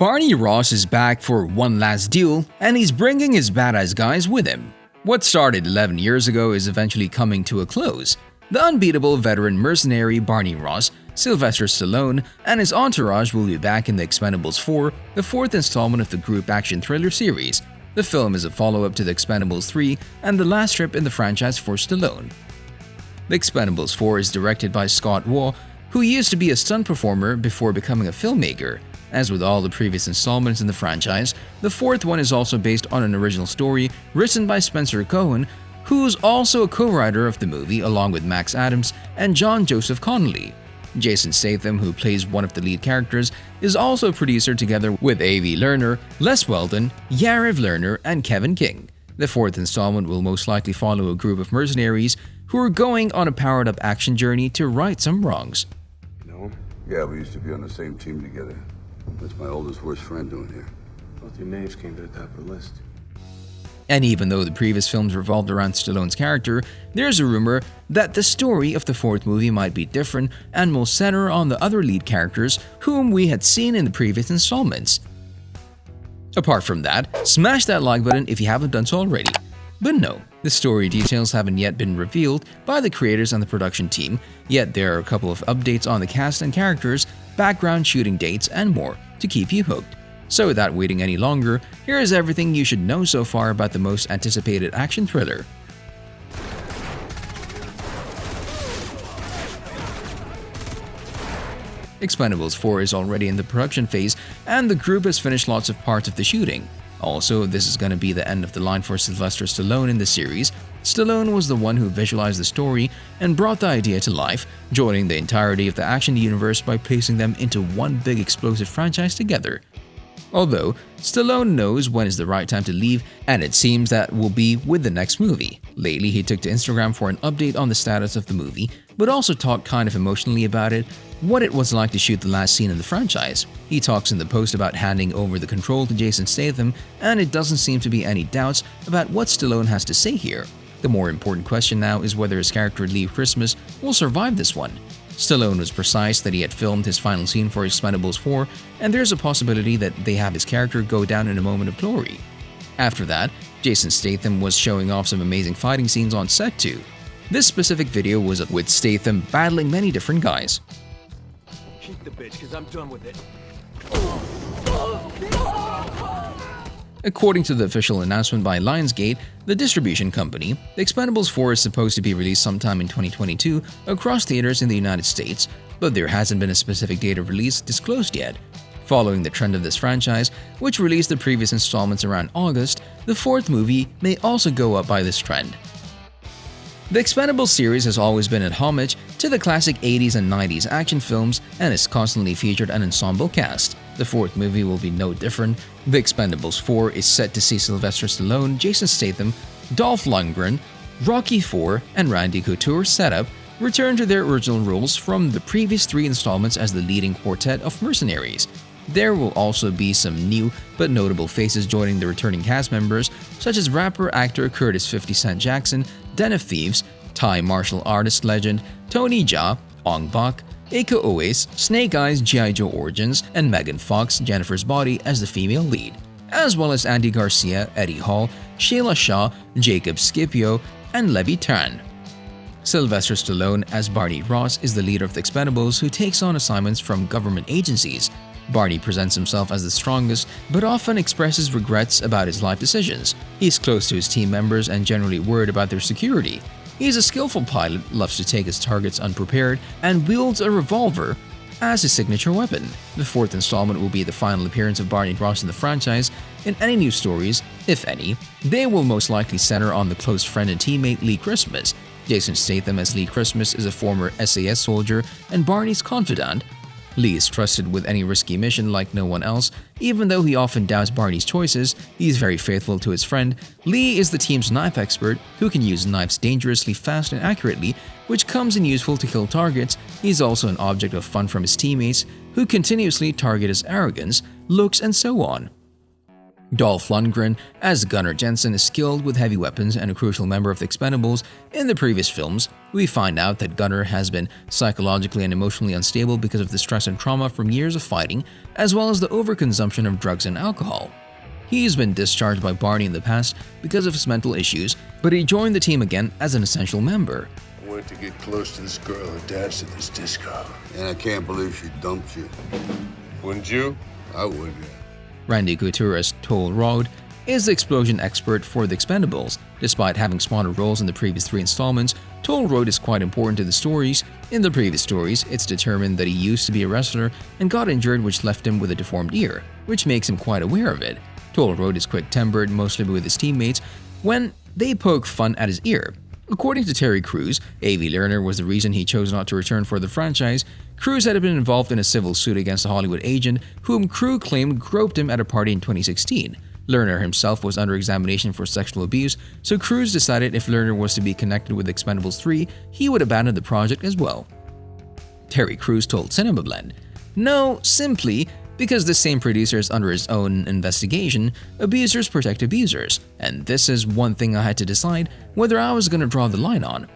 Barney Ross is back for one last duel, and he's bringing his badass guys with him. What started 11 years ago is eventually coming to a close. The unbeatable veteran mercenary Barney Ross, Sylvester Stallone, and his entourage will be back in The Expendables 4, the fourth installment of the group action thriller series. The film is a follow-up to The Expendables 3 and the last trip in the franchise for Stallone. The Expendables 4 is directed by Scott Waugh, who used to be a stunt performer before becoming a filmmaker. As with all the previous installments in the franchise, the fourth one is also based on an original story written by Spencer Cohen, who's also a co-writer of the movie along with Max Adams and John Joseph Connolly. Jason Statham, who plays one of the lead characters, is also a producer together with A.V. Lerner, Les Weldon, Yariv Lerner, and Kevin King. The fourth installment will most likely follow a group of mercenaries who are going on a powered-up action journey to right some wrongs. You know him? Yeah, we used to be on the same team together. That's my oldest worst friend doing here. Both your names came to the top of the list. And even though the previous films revolved around Stallone's character, there's a rumor that the story of the fourth movie might be different and will center on the other lead characters whom we had seen in the previous installments. Apart from that, smash that like button if you haven't done so already. But no, the story details haven't yet been revealed by the creators and the production team, yet there are a couple of updates on the cast and characters, background shooting dates, and more to keep you hooked. So without waiting any longer, here is everything you should know so far about the most anticipated action thriller. Expendables 4 is already in the production phase, and the group has finished lots of parts of the shooting. Also, this is going to be the end of the line for Sylvester Stallone in the series. Stallone was the one who visualized the story and brought the idea to life, joining the entirety of the action universe by placing them into one big explosive franchise together. Although, Stallone knows when is the right time to leave, and it seems that will be with the next movie. Lately, he took to Instagram for an update on the status of the movie, but also talked kind of emotionally about it, what it was like to shoot the last scene in the franchise. He talks in the post about handing over the control to Jason Statham, and it doesn't seem to be any doubts about what Stallone has to say here. The more important question now is whether his character Lee Christmas will survive this one. Stallone was precise that he had filmed his final scene for Expendables 4, and there's a possibility that they have his character go down in a moment of glory. After that, Jason Statham was showing off some amazing fighting scenes on set too. This specific video was with Statham battling many different guys. Keep the bitch, cause I'm done with it. According to the official announcement by Lionsgate, the distribution company, The Expendables 4 is supposed to be released sometime in 2022 across theaters in the United States, but there hasn't been a specific date of release disclosed yet. Following the trend of this franchise, which released the previous installments around August, the fourth movie may also go up by this trend. The Expendables series has always been a homage to the classic 80s and 90s action films and has constantly featured an ensemble cast. The fourth movie will be no different. The Expendables 4 is set to see Sylvester Stallone, Jason Statham, Dolph Lundgren, Rocky IV, and Randy Couture setup return to their original roles from the previous three installments as the leading quartet of mercenaries. There will also be some new but notable faces joining the returning cast members, such as rapper-actor Curtis 50 Cent Jackson, Den of Thieves, Thai martial artist legend Tony Jaa, Ong Bak, Iko Uwais, Snake Eyes G.I. Joe Origins, and Megan Fox, Jennifer's Body as the female lead, as well as Andy Garcia, Eddie Hall, Shayla Shaw, Jacob Scipio, and Levy Tran. Sylvester Stallone as Barney Ross is the leader of the Expendables who takes on assignments from government agencies. Barney presents himself as the strongest, but often expresses regrets about his life decisions. He's close to his team members and generally worried about their security. He's a skillful pilot, loves to take his targets unprepared, and wields a revolver as his signature weapon. The fourth installment will be the final appearance of Barney Ross in the franchise. In any new stories, if any, they will most likely center on the close friend and teammate Lee Christmas. Jason Statham as Lee Christmas is a former SAS soldier and Barney's confidant. Lee is trusted with any risky mission like no one else. Even though he often doubts Barney's choices, he's very faithful to his friend. Lee is the team's knife expert who can use knives dangerously fast and accurately, which comes in useful to kill targets. He's also an object of fun from his teammates, who continuously target his arrogance, looks, and so on. Dolph Lundgren as Gunnar Jensen is skilled with heavy weapons and a crucial member of the Expendables. In the previous films, we find out that Gunnar has been psychologically and emotionally unstable because of the stress and trauma from years of fighting, as well as the overconsumption of drugs and alcohol. He's been discharged by Barney in the past because of his mental issues, but he joined the team again as an essential member. I wanted to get close to this girl and dance at this disco. And I can't believe she dumped you. Wouldn't you? I would, yeah. Randy Couture as Toll Road is the explosion expert for the Expendables. Despite having smaller roles in the previous 3 installments, Toll Road is quite important to the stories. In the previous stories, it's determined that he used to be a wrestler and got injured, which left him with a deformed ear, which makes him quite aware of it. Toll Road is quick-tempered, mostly with his teammates, when they poke fun at his ear. According to Terry Crews, A.V. Lerner was the reason he chose not to return for the franchise. Crews had been involved in a civil suit against a Hollywood agent whom Crew claimed groped him at a party in 2016. Lerner himself was under examination for sexual abuse, so Crews decided if Lerner was to be connected with Expendables 3, he would abandon the project as well. Terry Crews told Cinema Blend, "No, simply because the same producer is under his own investigation. Abusers protect abusers, and this is one thing I had to decide whether I was going to draw the line on.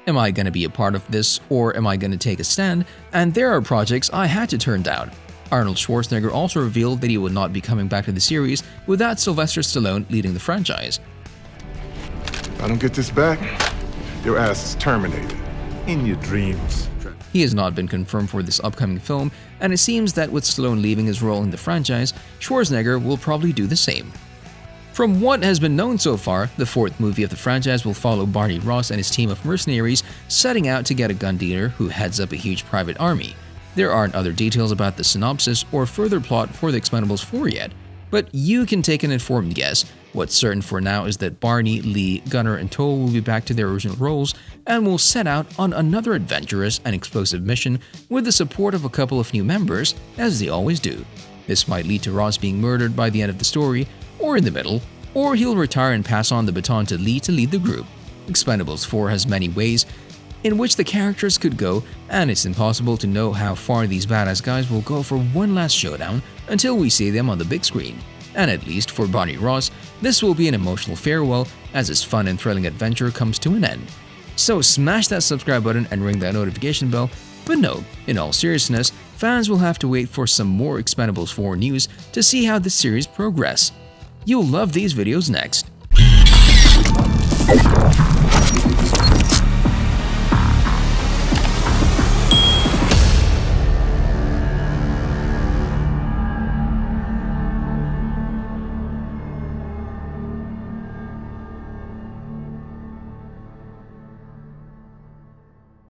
Am I going to be a part of this, or am I going to take a stand? And there are projects I had to turn down." Arnold Schwarzenegger also revealed that he would not be coming back to the series without Sylvester Stallone leading the franchise. If I don't get this back, your ass is terminated. In your dreams. He has not been confirmed for this upcoming film, and it seems that with Stallone leaving his role in the franchise, Schwarzenegger will probably do the same. From what has been known so far, the 4th movie of the franchise will follow Barney Ross and his team of mercenaries setting out to get a gun dealer who heads up a huge private army. There aren't other details about the synopsis or further plot for the Expendables 4 yet, but you can take an informed guess. What's certain for now is that Barney, Lee, Gunnar, and Toll will be back to their original roles and will set out on another adventurous and explosive mission with the support of a couple of new members, as they always do. This might lead to Ross being murdered by the end of the story, or in the middle, or he'll retire and pass on the baton to Lee to lead the group. Expendables 4 has many ways in which the characters could go, and it's impossible to know how far these badass guys will go for one last showdown until we see them on the big screen. And at least for Barney Ross, this will be an emotional farewell as his fun and thrilling adventure comes to an end. So smash that subscribe button and ring that notification bell. But no, in all seriousness, fans will have to wait for some more Expendables 4 news to see how the series progress. You'll love these videos next.